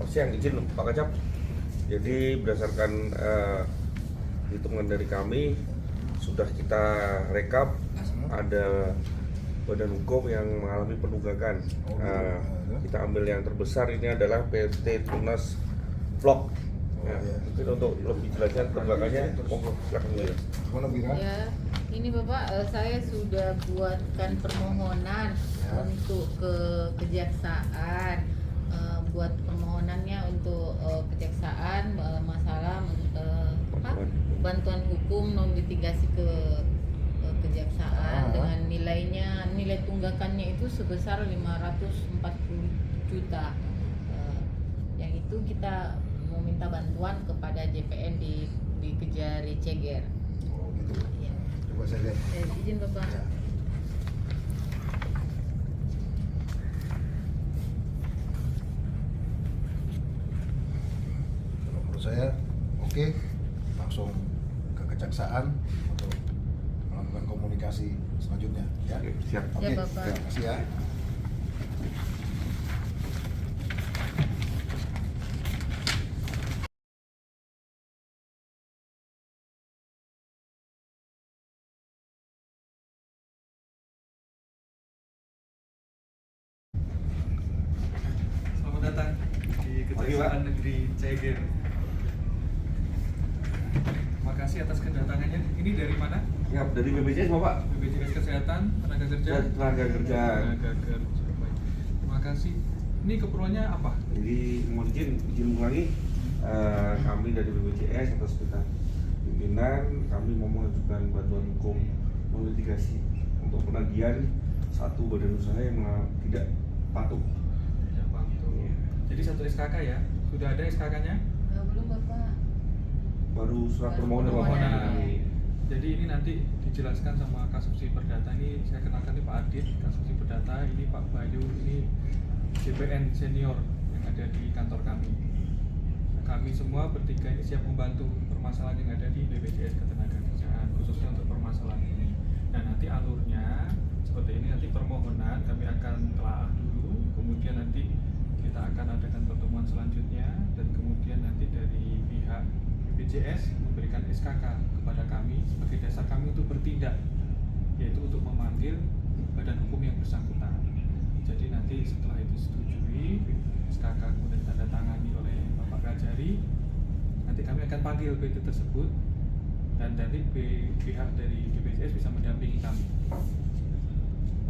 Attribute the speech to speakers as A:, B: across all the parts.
A: Siang, izin Pak Kacap. Jadi berdasarkan hitungan dari kami sudah kita rekap ada badan hukum yang mengalami penunggakan. Kita ambil yang terbesar ini adalah PT Tunas Vlog. Mungkin untuk lebih jelasnya tunggakannya, silakan dulu.
B: Ya, ini Bapak, saya sudah buatkan permohonan untuk ke kejaksaan. Buat permohonannya untuk kejaksaan masalah bantuan hukum non litigasi ke kejaksaan dengan nilai tunggakannya itu sebesar 540 juta. Yang itu kita mau minta bantuan kepada JPN di Kejari Ceger.
C: Oh gitu.
B: Ya.
C: Coba saya lihat.
B: Izin Bapak.
C: Ya. Kalau menurut saya oke, langsung ke kejaksaan untuk melakukan komunikasi selanjutnya. Ya.
A: Siap.
C: Oke.
B: Ya, Bapak.
C: Terima kasih ya.
D: Selamat datang di Kejaksaan Negeri Ceger. Terima kasih atas kedatangannya. Ini dari mana?
A: Siap, dari BPJS Bapak.
D: BPJS Kesehatan, Tenaga Kerja.
A: Tenaga Kerja.
D: Tenaga Kerja. Baik. Terima kasih. Ini keperluannya apa?
A: Jadi mohon izin mengulangi, kami dari BPJS atas perintah pimpinan kami mau mengajukan bantuan hukum non litigasi untuk penagihan satu badan usaha yang tidak patuh.
D: Ya, Pak. Jadi satu SKK ya? Sudah ada SKK-nya?
B: Belum Bapak.
A: Baru surat
B: Baru
A: permohonan Bapak.
B: permohonan.
D: Jadi ini nanti dijelaskan sama Kasubsi Perdata. Ini saya kenalkan nih Pak Adit, Kasubsi Perdata. Ini Pak Bayu, ini JPN senior yang ada di kantor kami. Kami semua bertiga ini siap membantu permasalahan yang ada di BPJS Ketenagakerjaan, khususnya untuk permasalahan ini. Nah nanti alurnya seperti ini, nanti permohonan kami akan telaah dulu, kemudian nanti kita akan adakan pertemuan selanjutnya, dan kemudian nanti dari pihak BPJS memberikan SKK kepada kami sebagai dasar kami untuk bertindak, yaitu untuk memanggil badan hukum yang bersangkutan. Jadi nanti setelah itu disetujui, SKK kemudian tanda tangani oleh Bapak Kajari, nanti kami akan panggil PT tersebut, dan nanti pihak dari BPJS bisa mendampingi kami.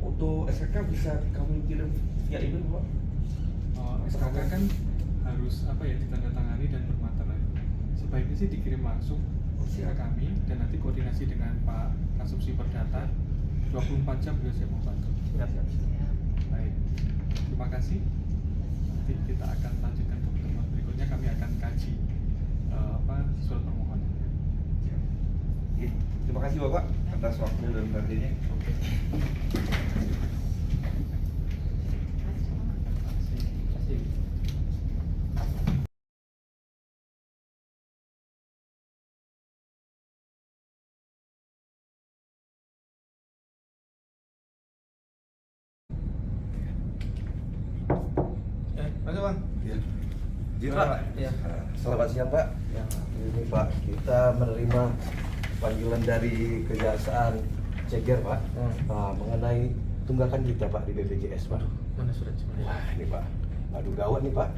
A: Untuk SKK bisa kami kirim via email Pak?
D: SKK kan harus ditandatangani dan bermaterai. Sebaiknya sih dikirim langsung ke kami, dan nanti koordinasi dengan Pak Kasubsi Perdata 24 jam beliau siap membantu.
A: Siap.
D: Baik, terima kasih. Nanti kita akan lanjutkan ke pertemuan berikutnya. Kami akan kaji surat permohonan.
A: Terima kasih Bapak atas waktu dan perhatiannya.
D: Oke.
E: Masuk Bang.
C: Ya.
E: Izin Pak. Ya.
C: Selamat siang Pak.
E: Ya.
C: Ini Pak, kita menerima panggilan dari Kejaksaan Ceger Pak, mengenai tunggakan kita Pak di BPJS Pak.
E: Mana surat sebenarnya?
C: Wah ini Pak, aduh gawat nih Pak.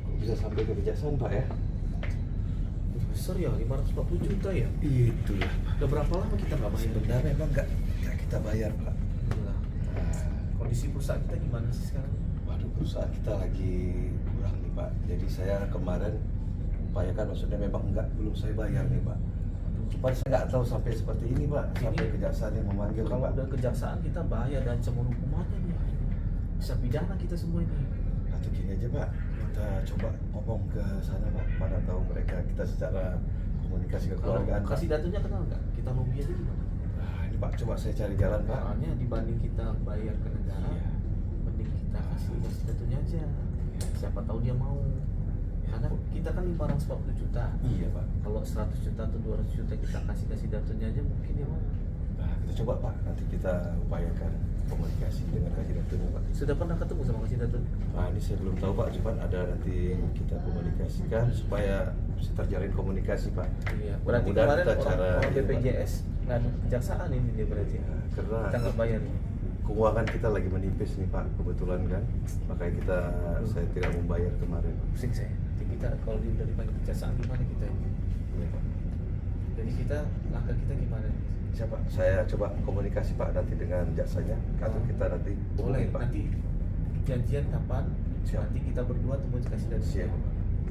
C: Kok bisa sampai ke kejaksaan Pak ya?
E: Besar ya, 540 juta ya?
C: Itu ya.
E: Udah berapa lama kita nggak bayar?
C: Sebenarnya emang nggak kita bayar Pak.
E: Gila. Kondisi perusahaan kita gimana sih sekarang?
C: Waduh, perusahaan kita lagi kurang nih Pak. Jadi saya kemarin upayakan, maksudnya memang belum saya bayar nih Pak. Cuma saya nggak tahu sampai seperti ini Pak, sampai kejaksaan yang memanggil nih,
E: Kalau
C: Pak.
E: udah kejaksaan kita bayar dan semua hukumannya nih. Bisa pidana kita semua ini.
C: Atau gini aja Pak, kita coba ngomong ke sana Pak. Mana tahu mereka, kita secara komunikasi
E: Kalau
C: kekeluargaan Pak.
E: kasih datunya kenal nggak? Kita lobby aja gimana?
C: Nah, ini Pak, coba saya cari jalan Pak.
E: Soalnya dibanding kita bayar ke negara,
C: Iya.
E: mending kita kasih datunya aja. Siapa tahu dia mau. Karena kita kan 540 juta.
C: Iya Pak.
E: Kalau 100 juta atau 200 juta kita kasih datunya aja, mungkin dia mau.
C: Nah, kita coba Pak, nanti kita upayakan komunikasi dengan kasih datunya Pak.
E: Sudah pernah ketemu sama kasih datunya?
C: Nah, ini ini saya belum tahu Pak, cuman ada nanti kita komunikasikan supaya bisa terjalin komunikasi Pak.
E: Iya. Berarti
C: Mudah-mudahan
E: kemarin
C: kita
E: orang
C: ini, Pak.
E: BPJS ngadu kejaksaan ini dia berarti.
C: Karena
E: Kita nggak bayar ini.
C: keuangan kita lagi menipis nih Pak, kebetulan kan, makanya kita saya tidak membayar kemarin.
E: Pusing saya. Nanti kita kalau dia udah dipanggil kejaksaan gimana kita ini?
C: Iya, Pak.
E: Jadi kita langkah kita gimana?
C: Siapa? Saya coba komunikasi Pak nanti dengan jaksanya, atau kita nanti
E: Boleh.
C: hubungi, Pak.
E: Nanti janjian kapan?
C: Siap.
E: Nanti kita berdua temu kasih data.
C: Siap.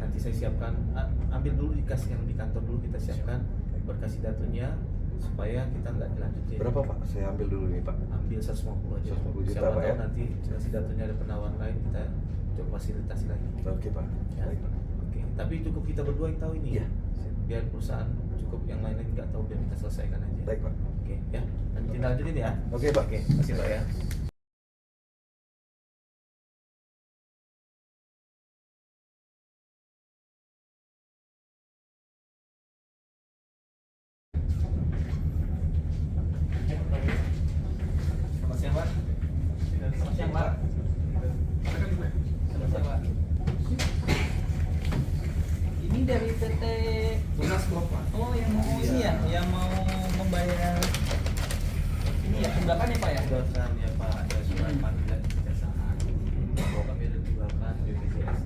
E: Nanti saya siapkan, ambil dulu dikasih yang di kantor dulu kita siapkan berkasih datunya supaya kita nggak dilanjutin.
C: Berapa Pak? Saya ambil dulu nih Pak.
E: Ambil 150 aja.
C: 150 juta,
E: Siapa
C: Pak,
E: tahu
C: ya?
E: nanti kasih datunya ada penawaran lain kita coba fasilitasi lagi.
C: Oke Pak.
E: Ya.
C: Baik Pak.
E: Oke. Tapi cukup kita berdua yang tahu ini.
C: Iya.
E: Biar perusahaan cukup yang lain-lain nggak tahu biar kita selesaikan aja.
C: Baik Pak.
E: Oke ya. Nanti kita lanjutin ya.
C: Oke Pak.
E: Oke. Makasih Pak ya. Selamat siang Pak. Selamat siang Pak. Selamat siang Pak.
F: Ini dari PT
E: Tunas Bapak.
F: Oh yang mau ini ya, yang mau membayar ini ya tunggakan ya Pak ya?
E: Tunggakan ya Pak, ada surat panggilan kejaksaan bahwa kami ada tunggakan BPJS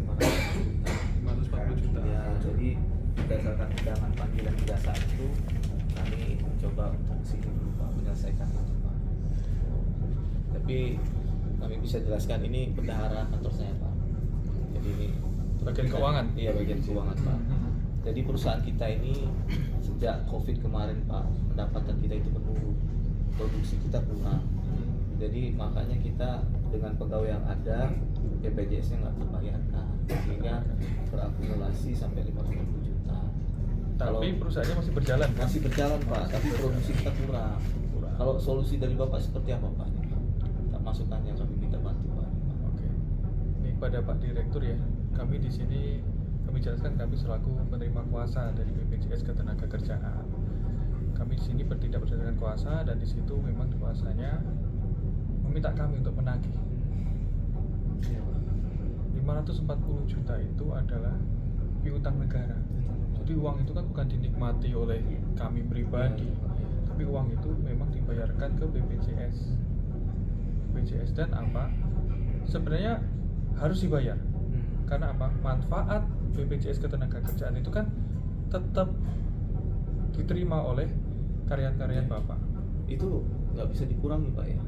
D: 540 juta.
E: Ya, jadi berdasarkan undangan panggilan kejaksaan itu kami coba untuk sini dulu Pak menyelesaikan itu Pak. Tapi kami bisa jelaskan ini bendahara kantor saya Pak. Jadi ini
D: Bagian keuangan?
E: Iya bagian keuangan Pak. Jadi perusahaan kita ini sejak COVID kemarin Pak, pendapatan kita itu menurun, produksi kita kurang. Jadi makanya kita dengan pegawai yang ada, BPJS-nya nggak terbayarkan, sehingga berakumulasi sampai 50 juta.
D: Tapi perusahaannya masih berjalan kan?
E: Masih berjalan Pak, tapi produksi kita kurang. Kalau solusi dari Bapak seperti apa Pak? Tak masukannya kami minta bantuan.
D: Oke. Ini pada Pak Direktur ya. Kami di sini kami jelaskan kami selaku penerima kuasa dari BPJS Ketenagakerjaan. Kami di sini bertindak berdasarkan kuasa dan di situ memang kuasanya meminta kami untuk menagih. 540 juta itu adalah piutang negara. Jadi uang itu kan bukan dinikmati oleh kami pribadi, tapi uang itu memang dibayarkan ke BPJS. BPJS dan apa? Sebenarnya harus dibayar. Karena apa? Manfaat BPJS Ketenagakerjaan itu kan tetap diterima oleh karyawan-karyawan Bapak.
E: Itu nggak bisa dikurangi Pak ya?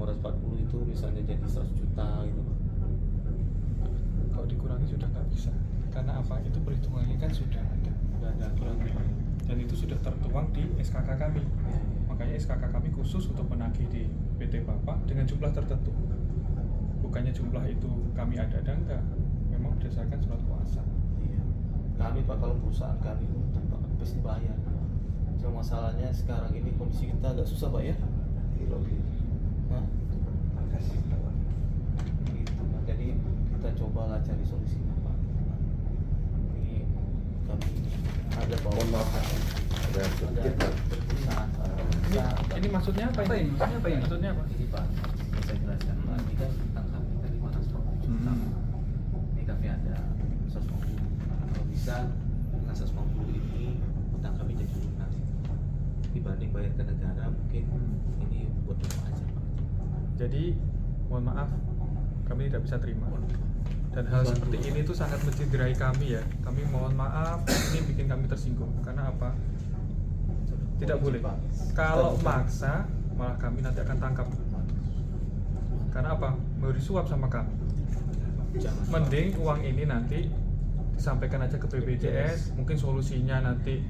E: 540 itu misalnya jadi 100 juta gitu Pak.
D: Kalau dikurangi sudah nggak bisa. Karena apa? Itu perhitungannya kan sudah ada aturan. Dan itu sudah tertuang di SKK kami. Makanya SKK kami khusus untuk menagih di PT Bapak dengan jumlah tertentu. Bukannya jumlah itu kami ada enggak, memang berdasarkan surat kuasa.
E: Iya. Kami Pak kalau perusahaan kami untuk Pak pasti bayar. Cuma masalahnya sekarang ini kondisi kita agak susah Pak ya.
C: Di lobby.
E: Hah?
C: Makasih Pak.
E: Gitu Pak. Jadi kita cobalah cari solusinya Pak. Ini kami ada bawa
C: Ada sedikit Pak.
E: perusahaan.
D: Ini maksudnya apa ini?
F: Maksudnya apa ini?
D: Maksudnya apa?
E: Ini Pak, saya jelaskan Pak. Ini kan utang kami tadi 540 juta. Ini kami ada 150. Kalau bisa dengan 150 ini utang kami jadi lunas. Dibanding bayar ke negara mungkin ini buat rumah aja Pak.
D: Jadi mohon maaf, kami tidak bisa terima. Dan hal seperti ini tuh sangat mencederai kami ya. Kami mohon maaf, ini bikin kami tersinggung. Karena apa? Tidak boleh. Kalau maksa, malah kami nanti akan tangkap. Karena apa? Memberi suap sama kami.
E: Jangan.
D: Mending uang ini nanti disampaikan aja ke BPJS. Mungkin solusinya nanti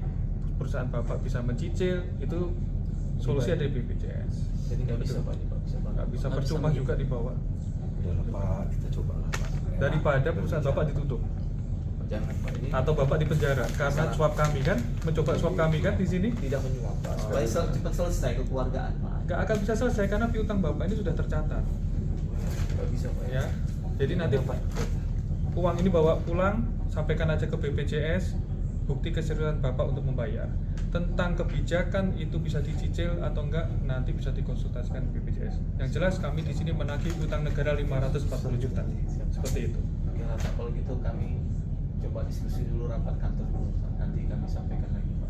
D: perusahaan Bapak bisa mencicil. Itu solusi dari BPJS.
E: Jadi nggak bisa Pak, ini, Pak.
D: Nggak bisa percuma juga dibawa.
C: Udahlah Pak, kita coba lah Pak.
D: Daripada perusahaan Bapak ditutup
E: Jangan Pak, ini
D: atau Bapak di penjara karena suap kami kan, mencoba suap kami kan di sini
E: tidak menyuap Pak. Supaya cepat selesai kekeluargaan Pak.
D: nggak akan bisa selesai karena piutang Bapak ini sudah tercatat
E: Nggak bisa Pak
D: ya. Jadi nanti uang ini bawa pulang, sampaikan aja ke BPJS, bukti keseriusan Bapak untuk membayar. tentang kebijakan itu bisa dicicil atau enggak nanti bisa dikonsultasikan BPJS. Yang jelas kami di sini menagih utang negara 540 juta. Seperti itu.
E: Oke lah Pak, kalau gitu kami coba diskusi dulu rapat kantor dulu Pak. Nanti kami sampaikan lagi Pak.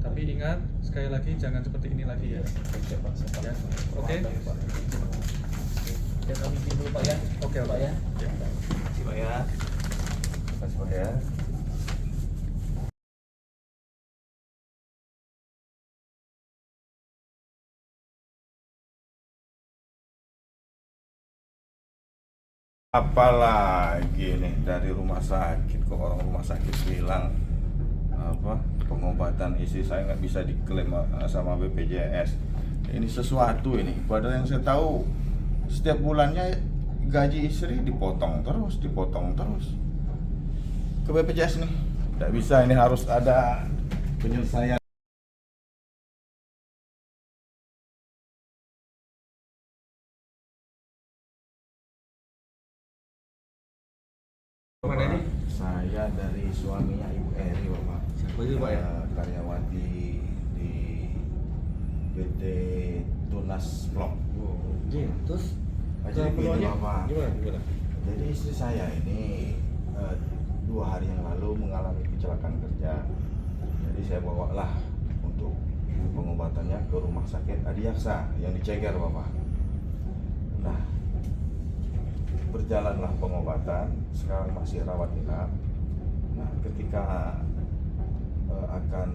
D: Tapi ingat sekali lagi jangan seperti ini lagi ya.
E: Oke Pak, siap, Pak.
D: Ya. Oke.
E: Pak. Ya kami izin dulu Pak ya.
D: Oke,
E: Pak ya.
D: Ya.
E: Terima kasih Pak ya.
C: Terima kasih Pak ya.
G: Apalagi nih dari rumah sakit, kok orang rumah sakit bilang apa pengobatan istri saya nggak bisa diklaim sama BPJS. Ini sesuatu ini. Padahal yang saya tahu setiap bulannya gaji istri dipotong terus ke BPJS nih. Tidak bisa, ini harus ada penyelesaian.
A: Mana ini?
G: Saya dari suaminya Ibu Eri, Bapak.
A: Siapa itu, Pak, ya?
G: Karyawati di PT Tunas Blok.
A: Oh, iya. Terus
G: Jadi gini, Bapak.
A: Gimana?
G: Jadi istri saya ini 2 hari yang lalu mengalami kecelakaan kerja. Jadi saya bawalah untuk pengobatannya ke rumah sakit Adiaksa yang di Ceger, Bapak. Nah, berjalanlah pengobatan, sekarang masih rawat inap. Nah, ketika akan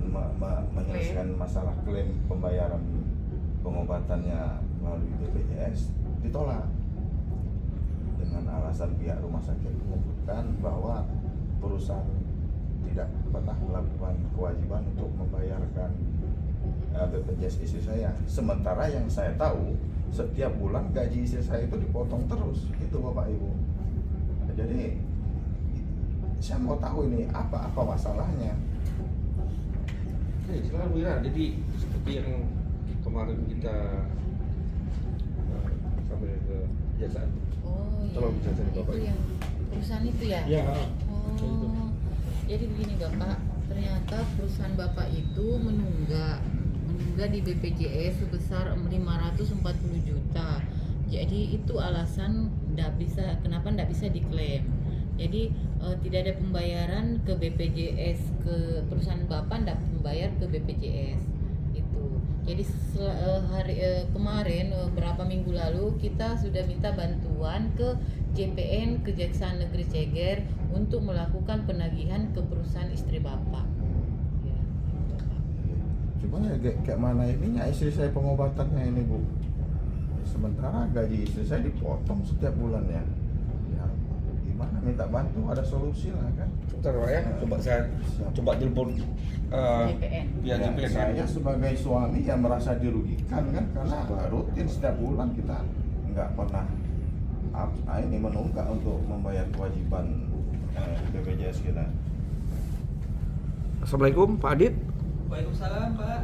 G: menyelesaikan masalah klaim pembayaran pengobatannya melalui BPJS, ditolak dengan alasan pihak rumah sakit menyebutkan bahwa perusahaan tidak pernah melakukan kewajiban untuk membayarkan BPJS istri saya. Sementara yang saya tahu setiap bulan gaji istri saya itu dipotong terus, itu Bapak Ibu. Jadi saya mau tahu ini apa masalahnya.
A: Silakan Bu Ira. Jadi seperti yang kemarin kita sampai ke kejaksaan.
B: Oh
A: Tolong
B: iya.
A: dijelasin, Bapak.
B: Itu yang perusahaan itu ya?
A: Iya.
B: Oh, jadi begini Bapak, ternyata perusahaan Bapak itu menunggak di BPJS sebesar 540 juta. Jadi itu alasan kenapa tidak bisa diklaim. Jadi tidak ada pembayaran ke BPJS, ke perusahaan Bapak tidak membayar ke BPJS itu. Jadi kemarin beberapa minggu lalu kita sudah minta bantuan ke JPN Kejaksaan Negeri Ceger untuk melakukan penagihan ke perusahaan istri Bapak. Ya, gitu, Pak.
G: Cuma ya kayak mana ininya istri saya pengobatannya ini Bu. Sementara gaji istri saya dipotong setiap bulannya. Ya gimana, minta bantu, ada solusi lah kan.
A: Sebentar Pak ya, coba saya coba telepon
B: JPN.
A: pihak
G: Ya,
A: JPN.
G: saya sebagai suami yang merasa dirugikan kan, karena rutin setiap bulan kita nggak pernah ini menunggak untuk membayar kewajiban BPJS kita.
A: Assalamualaikum Pak Adit.
F: Waalaikumsalam Pak.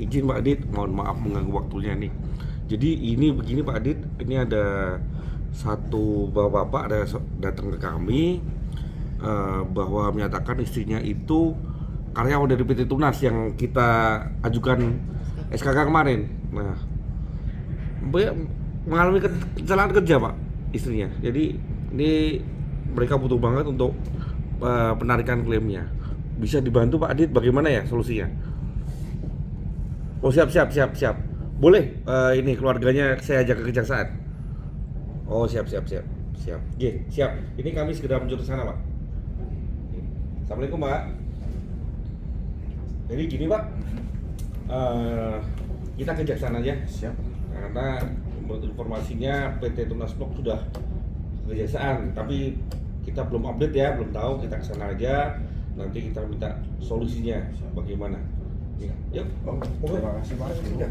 A: Izin Pak Adit, mohon maaf mengganggu waktunya nih. Jadi ini begini Pak Adit, ini ada satu bapak datang ke kami bahwa menyatakan istrinya itu karyawan dari PT Tunas yang kita ajukan SKK kemarin. Nah, mengalami kecelakaan kerja Pak istrinya. Jadi ini mereka butuh banget untuk penarikan klaimnya. Bisa dibantu Pak Adit, bagaimana ya solusinya? Oh siap. Boleh ini keluarganya saya ajak ke kejaksaan. Oh siap. Oke, siap. Ini kami segera menuju ke sana Pak. Assalamualaikum Pak. Jadi gini Pak, kita ke kejaksaan aja.
G: Siap.
A: Karena menurut informasinya PT Tunas Blok sudah ke kejaksaan, tapi kita belum update ya, belum tahu. Kita ke sana aja. Nanti kita minta solusinya bagaimana. Yuk,
G: Terima kasih Pak.
D: Ya.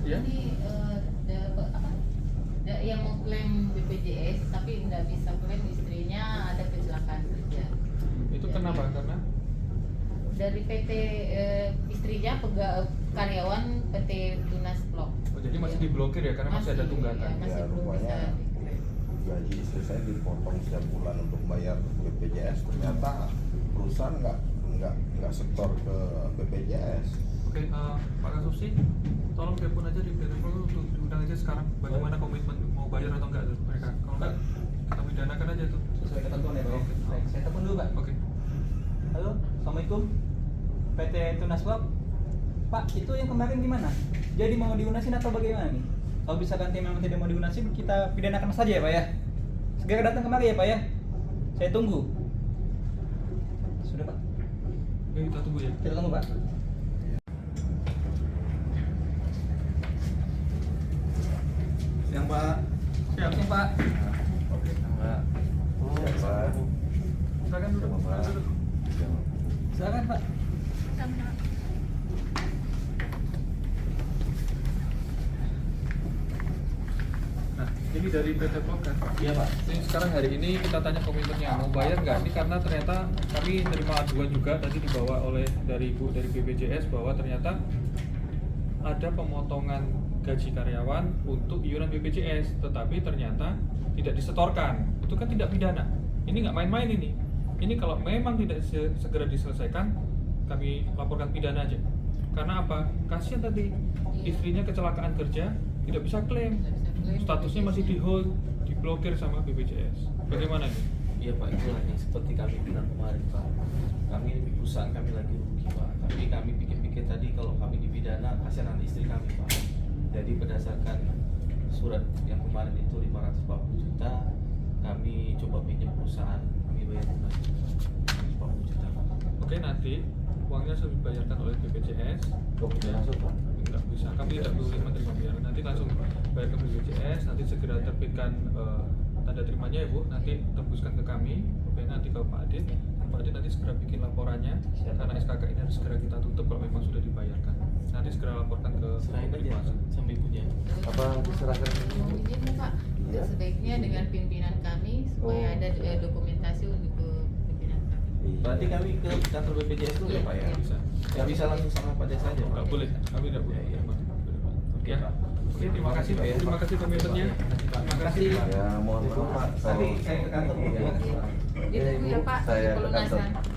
B: Ini yang mau klaim BPJS tapi tidak bisa klaim istrinya ada kecelakaan kerja.
D: Itu kenapa? Karena
B: Dari PT istrinya karyawan PT Tunas Blok.
D: Oh, jadi masih diblokir ya karena masih ada tunggakan.
B: Ya, masih
G: Ya,
B: belum
G: rupanya
B: bisa.
G: gaji istri saya dipotong setiap bulan untuk bayar BPJS, ternyata perusahaan nggak setor ke BPJS.
D: Oke, Pak Kasubsi, tolong telepon aja di telepon untuk diundang aja sekarang. Bagaimana komitmen mau bayar atau enggak tuh mereka? Kalau enggak, kita pidanakan aja tuh.
F: Sesuai ketentuan ya Pak.
D: Oke.
F: Baik, saya telepon dulu Pak.
D: Oke.
F: Halo, assalamualaikum. PT Tunas Blok. Pak, itu yang kemarin gimana? Jadi mau dilunasin atau bagaimana nih? Kalau misalkan tim memang tidak mau dilunasin, kita pidanakan saja ya Pak ya. Segera datang kemari ya Pak ya. Saya tunggu. Sudah Pak.
D: Oke, kita tunggu ya.
F: Kita tunggu Pak.
C: Siang Pak.
D: Siap.
F: Oke Pak.
C: Oke Pak. Siang Pak.
D: Silakan duduk.
C: Siang, Pak.
D: Duduk.
C: Siang.
F: Silakan Pak.
D: Nah, ini dari PT Blok kan?
F: Iya Pak.
D: Ini sekarang hari ini kita tanya komitmennya mau bayar nggak? Ini karena ternyata kami terima aduan juga tadi dibawa oleh dari Ibu dari BPJS bahwa ternyata ada pemotongan gaji karyawan untuk iuran BPJS, tetapi ternyata tidak disetorkan. Itu kan tidak pidana. Ini nggak main-main ini. Ini kalau memang tidak segera diselesaikan, kami laporkan pidana aja. Karena apa? Kasihan tadi istrinya kecelakaan kerja, tidak bisa klaim.
B: Nggak bisa klaim.
D: Statusnya masih di hold, diblokir sama BPJS. Bagaimana ini?
E: Iya Pak, itulah yang seperti kami bilang kemarin Pak. Kami di perusahaan kami lagi rugi Pak. Tapi kami pikir-pikir tadi kalau kami dipidana, kasihan istri kami Pak. Jadi berdasarkan surat yang kemarin itu 540 juta, kami coba pinjam perusahaan, kami bayar lunas 540 juta Pak.
D: Oke, nanti uangnya sudah dibayarkan oleh BPJS.
E: Oh, bisa langsung Pak?
D: Nggak bisa, kami tidak boleh menerima bayaran. Nanti langsung bayar ke BPJS, nanti segera terbitkan tanda terimanya ya Bu, nanti tembuskan ke kami, oke, nanti ke Pak Adit. Pak Adit nanti segera bikin laporannya, karena SKK ini harus segera kita tutup kalau memang sudah dibayarkan. Nanti segera laporkan ke
E: Serahin
D: pemilik
E: aja
D: masa.
E: sama ibunya.
C: Apa diserahkan?
B: Mau izin nih, Pak,
C: Iya.
B: sebaiknya dengan pimpinan kami supaya
C: Oh.
B: ada dokumentasi untuk ke pimpinan kami.
E: Berarti kami ke kantor BPJS dulu ya Pak ya?
B: Iya.
D: Bisa.
E: Nggak bisa langsung sama Pak Des aja Pak?
D: Nggak boleh, kami tidak boleh.
E: Iya, iya. Oke
D: Ya.
E: Pak.
D: Oke, terima kasih Pak. Terima kasih komitmennya. Terima kasih.
C: Ya mohon maaf Pak.
F: Nanti saya ke kantor.
C: Iya.
B: Ditunggu ya Pak,
C: Saya ke
B: pelunasan.
C: kantor.